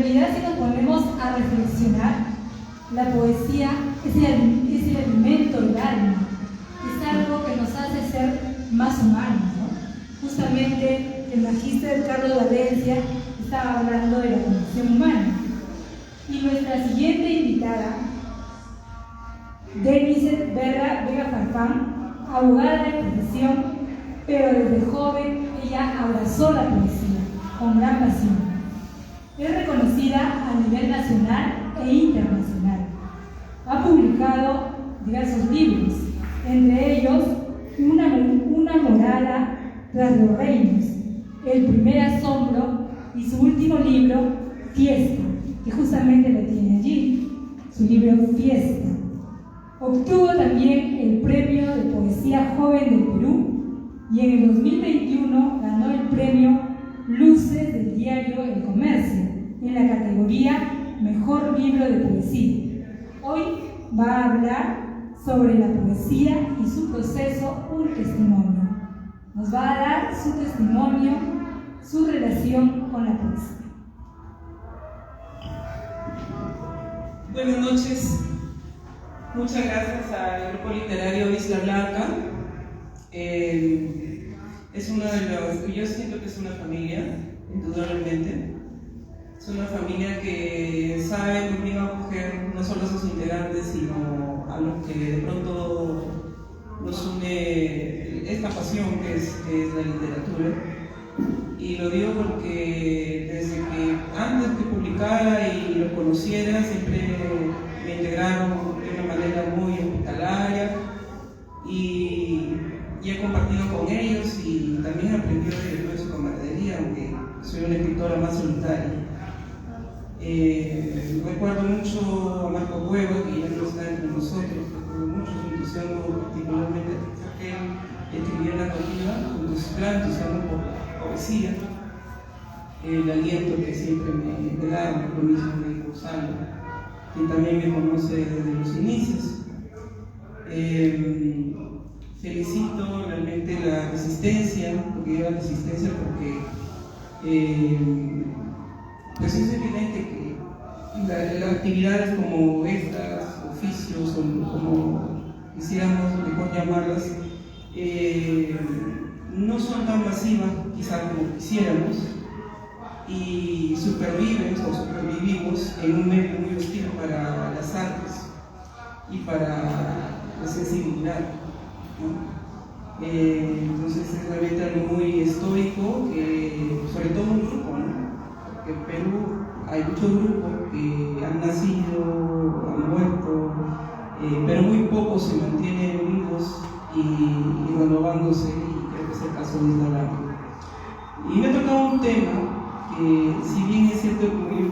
realidad, si nos ponemos a reflexionar, la poesía es el alimento del alma, es algo que nos hace ser más humanos, ¿no? Justamente el magíster Carlos Valencia estaba hablando de la condición humana. Y nuestra siguiente invitada, Denise Vega Farfán, abogada de profesión, pero desde joven ella abrazó la poesía con gran pasión. Es reconocida a nivel nacional e internacional. Ha publicado diversos libros, entre ellos Una morada tras los reinos, El primer asombro y su último libro, Fiesta, que justamente lo tiene allí, su libro Fiesta. Obtuvo también el Premio de Poesía Joven del Perú y en el 2021 ganó el premio Luces del diario El Comercio en la categoría Mejor Libro de Poesía. Hoy va a hablar sobre la poesía y su proceso, un testimonio. Nos va a dar su testimonio, su relación con la poesía. Buenas noches. Muchas gracias al Grupo Literario Isla Blanca. Es uno de los, yo siento que es una familia, indudablemente. Es una familia que sabe muy bien acoger no solo a sus integrantes, sino a los que de pronto nos une esta pasión que es la literatura. Y lo digo porque desde que antes que publicara y lo conociera, siempre me integraron de una manera muy hospitalaria y he compartido con ellos y también he aprendido de su camaradería, aunque soy una escritora más solitaria. Recuerdo mucho a Marco Cueva, que ya no está entre nosotros, recuerdo mucho su entusiasmo, particularmente porque él escribía en la comida, con su gran entusiasmo por la poesía, el aliento que siempre me da, lo mismo de Gonzalo, que también me conoce desde los inicios. Felicito realmente la resistencia, porque lleva resistencia, porque pues es evidente que las actividades como estas, oficios, o como quisiéramos mejor llamarlas, no son tan masivas quizás como quisiéramos y supervivimos en un medio muy hostil para las artes y para la sensibilidad, ¿no? Entonces es realmente algo muy estoico, que sobre todo un grupo, ¿no? Porque en Perú hay muchos grupos que han nacido, han muerto, pero muy pocos se mantienen vivos y renovándose, y creo que es el caso de Isla Blanca. Y me ha tocado un tema que, si bien es cierto que yo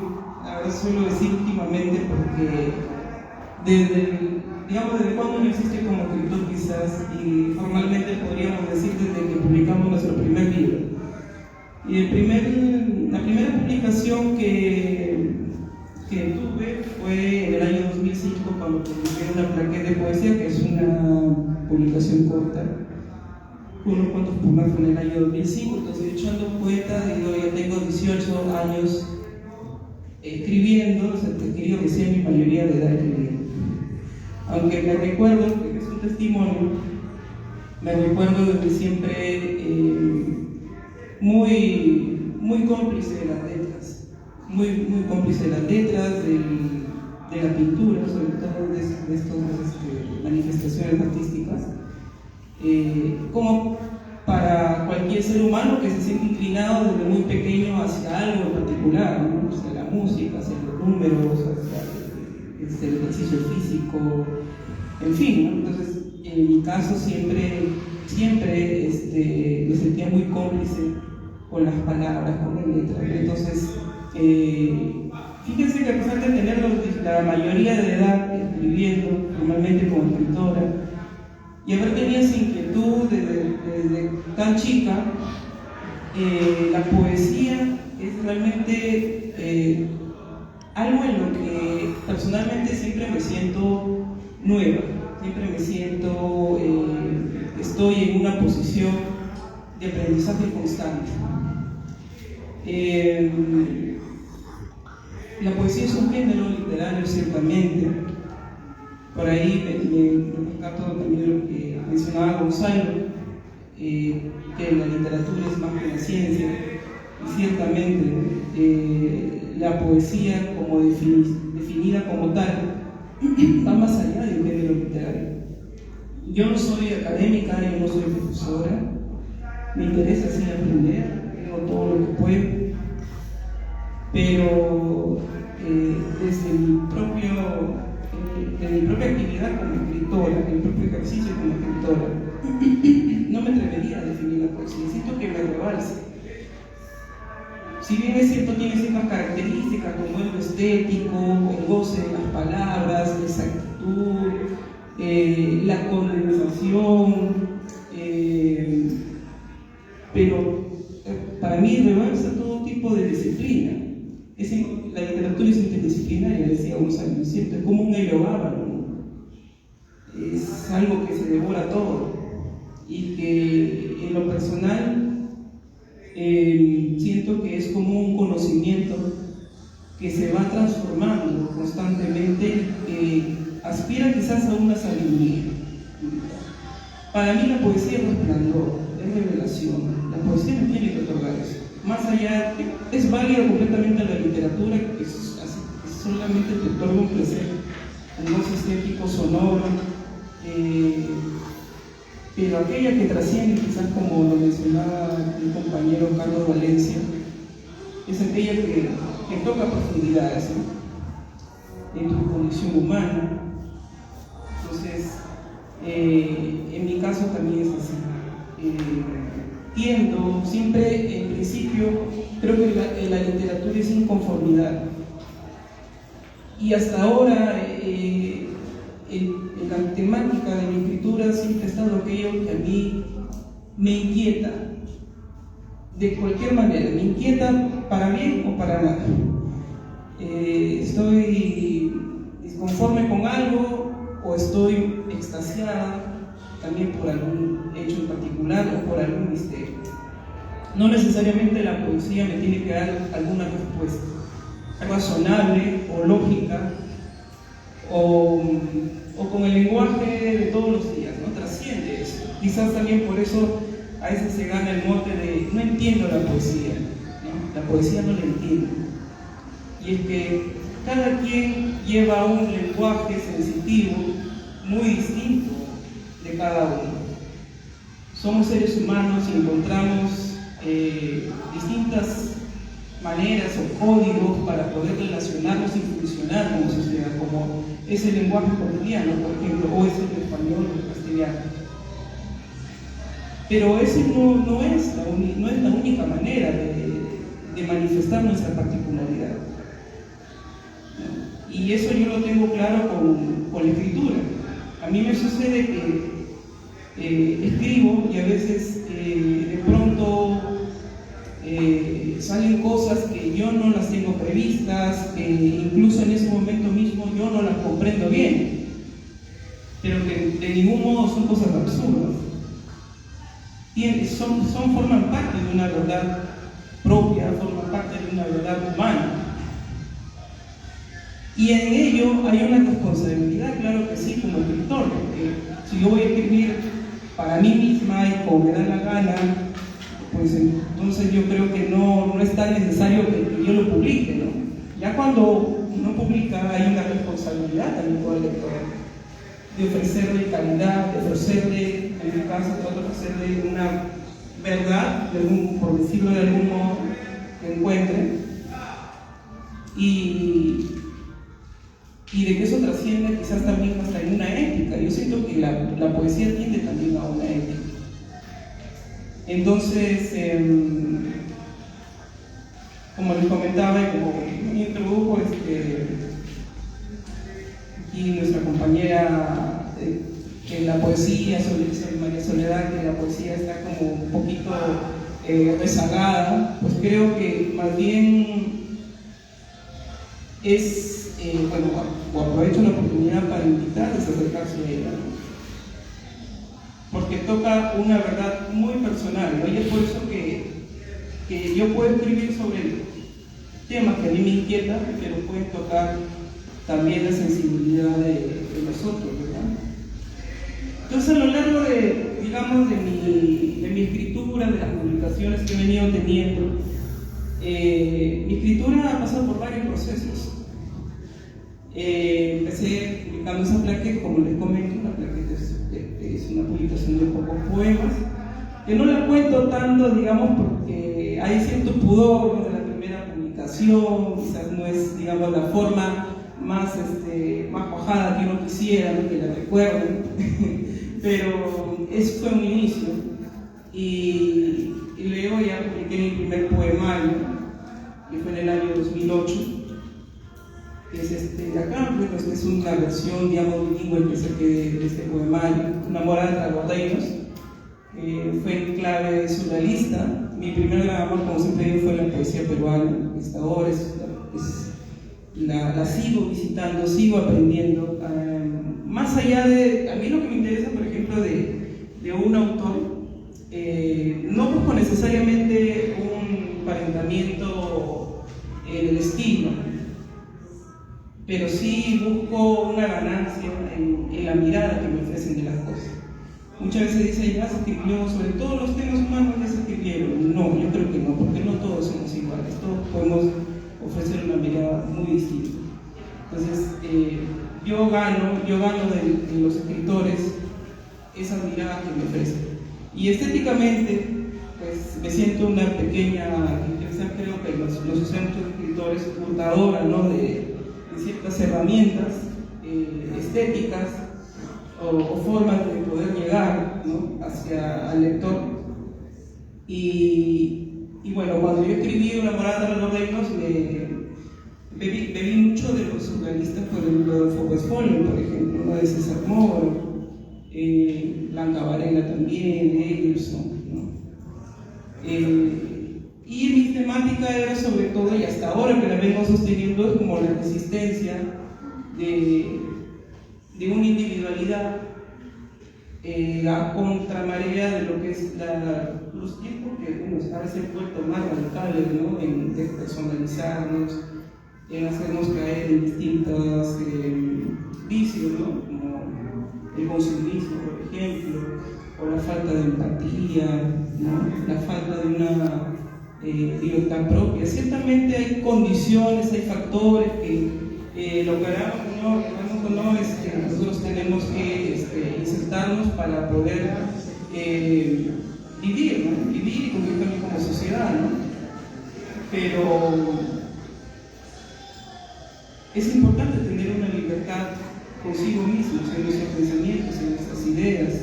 ahora suelo decir últimamente, porque desde cuando yo existe como escritor quizás, y formalmente podríamos decir desde que publicamos nuestro primer libro. Y la primera publicación que tuve fue en el año 2005, cuando publiqué Una plaqueta de poesía, que es una publicación corta. Unos cuantos poemas fue en el año 2005, entonces echando poeta, digo, ya tengo 18 años escribiendo, o sea, te quería decir mi mayoría de edad escribiendo. Aunque me recuerdo, que es un testimonio, me recuerdo de que siempre muy cómplice de las letras, muy cómplice de las letras, de la pintura, sobre todo de estas manifestaciones artísticas, como para cualquier ser humano que se siente inclinado desde muy pequeño hacia algo en particular, ¿no? Hacia la música, hacia los números, hacia el ejercicio físico, en fin, ¿no? Entonces, en mi caso siempre me sentía muy cómplice con las palabras, con las letras. Entonces, fíjense que a pesar de tener la mayoría de edad escribiendo, normalmente como escritora, y haber tenido esa inquietud desde tan chica, la poesía es realmente algo en lo que personalmente siempre me siento nueva, siempre me siento, estoy en una posición de aprendizaje constante. La poesía es un género literario, ciertamente. Por ahí me rescato también lo que mencionaba Gonzalo, que la literatura es más que la ciencia, y ciertamente la poesía, como definida como tal, va más allá de un género literario. Yo no soy académica, yo no soy profesora, me interesa sí aprender, leo todo lo que puedo, pero desde mi propia actividad como escritora, mi propio ejercicio como escritora, no me atrevería a definir la poesía, siento que me rebalsa. Si bien es cierto, tiene ciertas características como el estético, el goce de las palabras, la exactitud, la condensación, pero para mí rebalsa todo tipo de disciplina. La literatura es interdisciplinaria, decía Gonzalo, ¿cierto? Es como un heliobábalo, ¿no? Es algo que se devora todo y que en lo personal siento que es como un conocimiento que se va transformando constantemente, que aspira quizás a una sabiduría. Para mí la poesía es resplandor, es revelación. La poesía me tiene que otorgar eso. Más allá, es válida completamente la literatura, que solamente te otorga un placer, un goce estético, sonoro, pero aquella que trasciende, quizás como lo mencionaba mi compañero Carlos Valencia, es aquella que toca profundidades, ¿no?, en tu condición humana. Entonces, en mi caso también es así. Tiendo siempre, en principio, creo que la literatura es inconformidad. Y hasta ahora, en la temática de mi escritura siempre ha estado aquello que a mí me inquieta, de cualquier manera, me inquieta para bien o para mal. Estoy disconforme con algo o estoy extasiada también por algún hecho en particular o por algún misterio. No necesariamente la poesía me tiene que dar alguna respuesta razonable o lógica o con el lenguaje de todos los días, ¿no? Trasciende eso. Quizás también por eso a veces se gana el mote de no entiendo la poesía, ¿no? La poesía no la entiendo. Y es que cada quien lleva un lenguaje sensitivo muy distinto de cada uno. Somos seres humanos y encontramos distintas maneras o códigos para poder relacionarnos y funcionar como sociedad, como es el lenguaje cotidiano, por ejemplo, o es el español o el castellano. Pero ese no es la única manera de manifestar nuestra particularidad. Y eso yo lo tengo claro con la escritura. A mí me sucede que escribo y a veces de pronto salen cosas que yo no las tengo previstas, que incluso en ese momento mismo yo no las comprendo bien, pero que de ningún modo son cosas absurdas. Forman parte de una verdad propia, forman parte de una verdad humana. Y en ello hay una responsabilidad, claro que sí, como escritor, porque si yo voy a escribir para mí misma y como me da la gana, pues entonces yo creo que no es tan necesario que yo lo publique, ¿no? Ya cuando uno publica hay una responsabilidad también por el lector, de ofrecerle calidad, de ofrecerle, en mi caso, de ofrecerle una verdad, por decirlo de algún modo, que encuentre, y de que eso trasciende quizás también hasta en una ética. Yo siento que la poesía tiende también a una ética. Entonces, como les comentaba y como me introdujo aquí nuestra compañera, que la poesía, sobre María Soledad, que la poesía está como un poquito rezagada, pues creo que más bien o aprovecho la oportunidad para invitarles a acercarse a ella, ¿no? Porque toca una verdad muy personal, ¿no? Y es por eso que yo puedo escribir sobre temas que a mí me inquietan, pero pueden tocar también la sensibilidad de nosotros, ¿verdad? Entonces, a lo largo de, digamos, de mi escritura, de las publicaciones que he venido teniendo, mi escritura ha pasado por varios procesos. Empecé publicando esa plaqueta, como les comento. La plaqueta es una publicación de pocos poemas, que no la cuento tanto, digamos, porque hay cierto pudor, ¿no?, de la primera publicación. Quizás no es, digamos, la forma más cuajada que uno quisiera, ¿no?, que la recuerden, pero eso fue un inicio. Y luego ya publiqué mi primer poemario, que fue en el año 2008, que es de acá, pues, que es una versión, digamos, bilingüe que saqué de este poemario, Enamorada de Guardeiros. Fue en clave surrealista. Mi primer gran amor, como siempre digo, fue la poesía peruana. Hasta ahora la sigo visitando, sigo aprendiendo. Más allá de, a mí lo que me interesa, por ejemplo, de un autor, no busco necesariamente un parentamiento en el estilo, pero sí busco una ganancia en la mirada que me ofrecen de las cosas. Muchas veces dicen, ya se escribió sobre todos los temas humanos, ya se escribieron. No, yo creo que no, porque no todos somos iguales, todos podemos ofrecer una mirada muy distinta. Entonces, yo gano de los escritores esa mirada que me ofrecen. Y estéticamente, pues me siento una pequeña, creo que los centros escritores, portadora, ¿no?, de ciertas herramientas estéticas o formas de poder llegar, ¿no?, hacia el lector. Y bueno, cuando yo escribí Enamorada de los Guardeiros, bebí mucho de los surrealistas, por ejemplo, de Foucault, por ejemplo, ¿no?, de César Moro, Blanca Varela también, Egerson, ¿no? Y mi temática era sobre todo, y hasta ahora que la vengo sosteniendo, es como la resistencia de una individualidad a contramarea de lo que es los tiempos que, bueno, ahora se han vuelto más radicales, ¿no?, en despersonalizarnos, en hacernos caer en distintos vicios, ¿no?, como el consumismo, por ejemplo, o la falta de empatía, ¿no?, la falta de una libertad propia. Ciertamente hay condiciones, hay factores que lo que hagamos o no es que nosotros tenemos que insertarnos para poder vivir, ¿no?, vivir y convivir también como sociedad, ¿no? Pero es importante tener una libertad consigo mismos, en nuestros pensamientos, en nuestras ideas,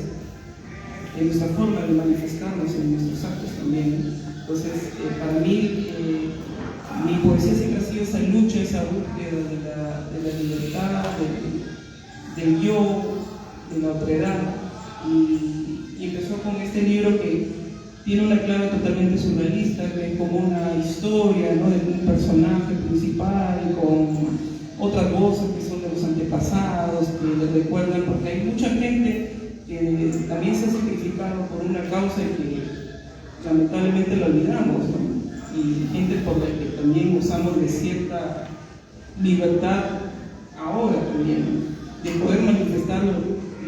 en nuestra forma de manifestarnos, en nuestros actos también. Entonces, para mí, mi poesía siempre ha sido esa lucha, esa búsqueda de la libertad, del yo, de la otredad. Y empezó con este libro que tiene una clave totalmente surrealista, que es como una historia, ¿no?, de un personaje principal con otras voces que son de los antepasados, que les recuerdan, porque hay mucha gente que también se ha sacrificado por una causa y que lamentablemente la olvidamos, ¿no? Y gente por la que también usamos de cierta libertad ahora también, de poder manifestar lo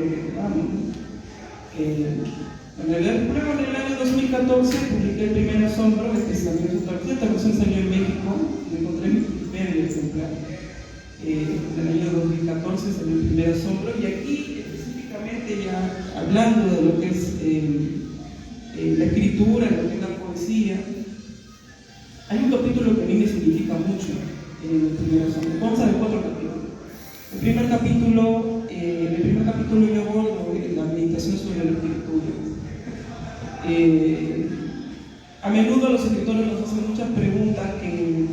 que queramos, ¿no? En el año 2014 publiqué El Primer Asombro, que salió en su tarjeta, esta versión salió en México, me encontré mi primer ejemplar. En el año 2014 salió El Primer Asombro, y aquí específicamente ya hablando de lo que es la escritura, lo que es la poesía, hay un capítulo que a mí me significa mucho en El Primer Asombro. Vamos a ver 4 capítulos. El primer capítulo yo abordo la meditación sobre la escritura. A menudo los escritores nos hacen muchas preguntas que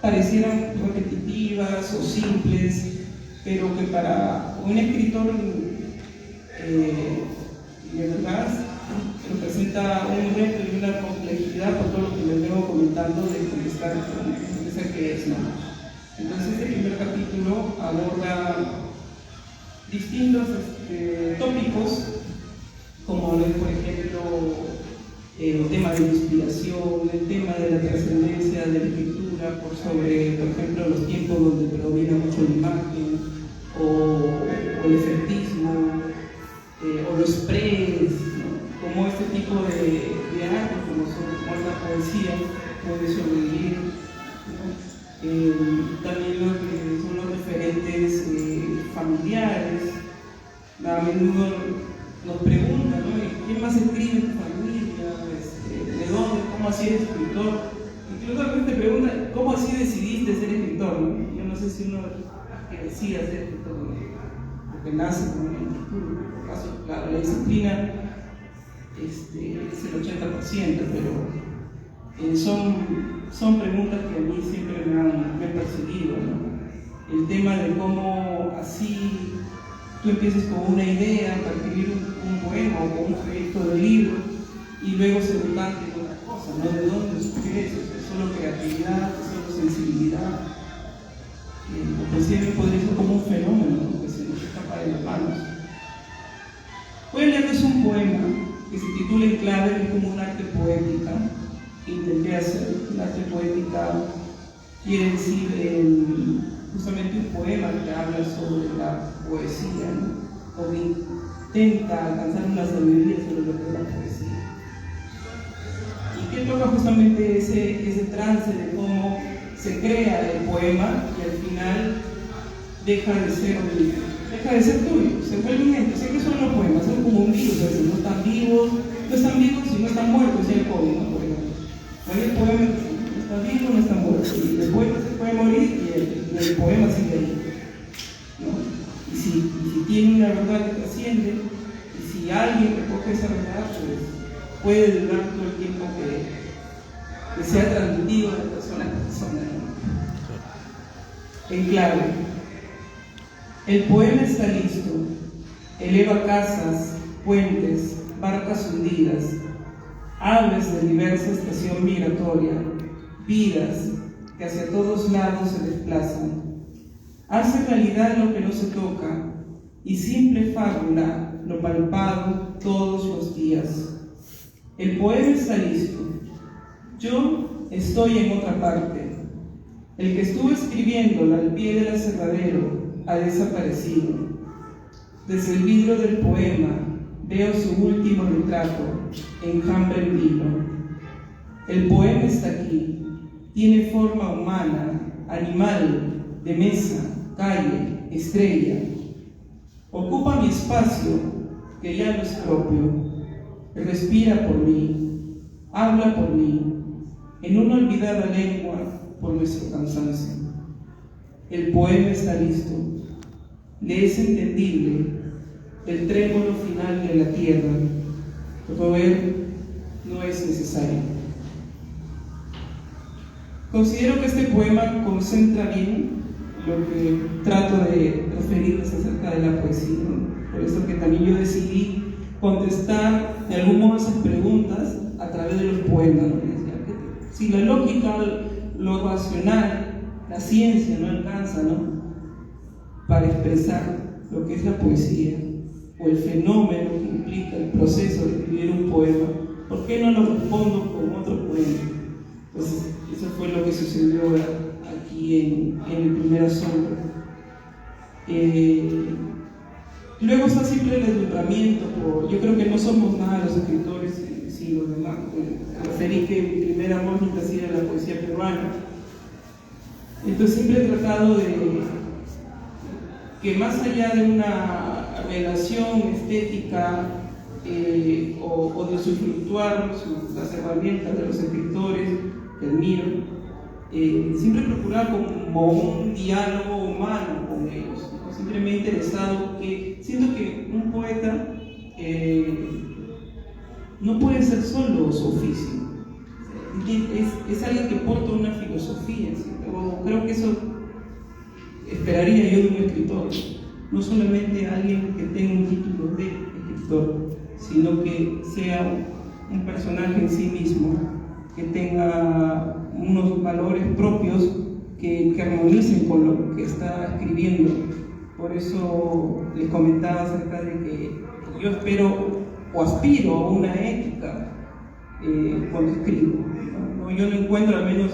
parecieran repetitivas o simples, pero que para un escritor de verdad representa un reto y una complejidad por todo lo que les vengo comentando de contestar qué es, ¿no? Entonces este primer capítulo aborda distintos tópicos, como por ejemplo el tema de la inspiración, el tema de la trascendencia de la escritura por sobre, por ejemplo, los tiempos donde predomina mucho la imagen o el efectismo o los express, ¿no? Como este tipo de arte, como es la poesía, puede sobrevivir, ¿no? También lo que son los referentes familiares. A menudo nos preguntan, ¿no? ¿Quién más escribe en tu familia? ¿De dónde? ¿Cómo así eres escritor? Incluso a veces te preguntan, ¿cómo así decidiste ser escritor? ¿No? Yo no sé si uno que decida ser escritor, ¿no? Porque nace con una escritura. En todo caso, claro, la disciplina es el 80%, pero son preguntas que a mí siempre me han perseguido, ¿no? El tema de cómo así tú empieces con una idea para escribir un poema o con un proyecto de libro y luego se decante en otra cosa, ¿no? ¿De dónde surge eso? ¿Es solo creatividad? ¿Es solo sensibilidad? La poesía podría ser como un fenómeno, ¿no? Que se nos escapa de las manos. Voy a leerles un poema que se titula En clave, que es como un arte poética. Intenté hacer un arte poética, quiere decir justamente un poema que habla sobre la poesía, ¿no? O que intenta alcanzar una sabiduría sobre lo que es la poesía. Y que toca justamente ese trance de cómo se crea el poema y al final deja de ser tuyo, se vuelve un ente. Sé que son los poemas, son como un virus, a veces no están vivos y no están muertos, es el COVID, ¿no? Por ejemplo. Ahí el poema no está vivo, no está muerto, y el poema se puede morir y el poema sigue ahí, ¿no? Y si tiene una verdad que trasciende, y si alguien recoge esa verdad, pues puede durar todo el tiempo que sea transmitido de persona a persona, ¿no? En clave. El poema está listo, eleva casas, puentes, barcas hundidas, aves de diversa estación migratoria, vidas que hacia todos lados se desplazan. Hace realidad lo que no se toca y simple fábula lo palpado todos los días. El poema está listo. Yo estoy en otra parte. El que estuvo escribiéndolo al pie del aserradero ha desaparecido. Desde el vidrio del poema veo su último retrato, enjambre en vino. El poema está aquí, tiene forma humana, animal, de mesa, calle, estrella. Ocupa mi espacio, que ya no es propio. Respira por mí, habla por mí, en una olvidada lengua por nuestro cansancio. El poema está listo, le es entendible el trémolo final de la tierra. Roer no es necesario. Considero que este poema concentra bien lo que trato de referirles acerca de la poesía, ¿no? Por eso que también yo decidí contestar de algún modo esas preguntas a través de los poemas, ¿no? Si la lógica, lo racional, la ciencia no alcanza, ¿no?, para expresar lo que es la poesía o el fenómeno que implica el proceso de escribir un poema, ¿por qué no lo respondo con otro poema? Entonces, eso fue lo que sucedió aquí en el primer asombro. Luego está siempre el deslumbramiento. Yo creo que no somos nada los escritores, sí, los demás. Referí que mi primer amor nunca ha sido la poesía peruana. Entonces siempre he tratado de que más allá de una relación estética o de usufructuar las herramientas de los escritores que admiro, siempre procurar como un diálogo humano con ellos, ¿no? Siempre me ha interesado que siento que un poeta no puede ser solo su oficio, es alguien que porta una filosofía, ¿sí? Creo que eso esperaría yo de un escritor, no solamente alguien que tenga un título de escritor, sino que sea un personaje en sí mismo, que tenga unos valores propios que armonicen con lo que está escribiendo. Por eso les comentaba acerca de que yo espero o aspiro a una ética cuando escribo. ¿No? Yo no encuentro, al menos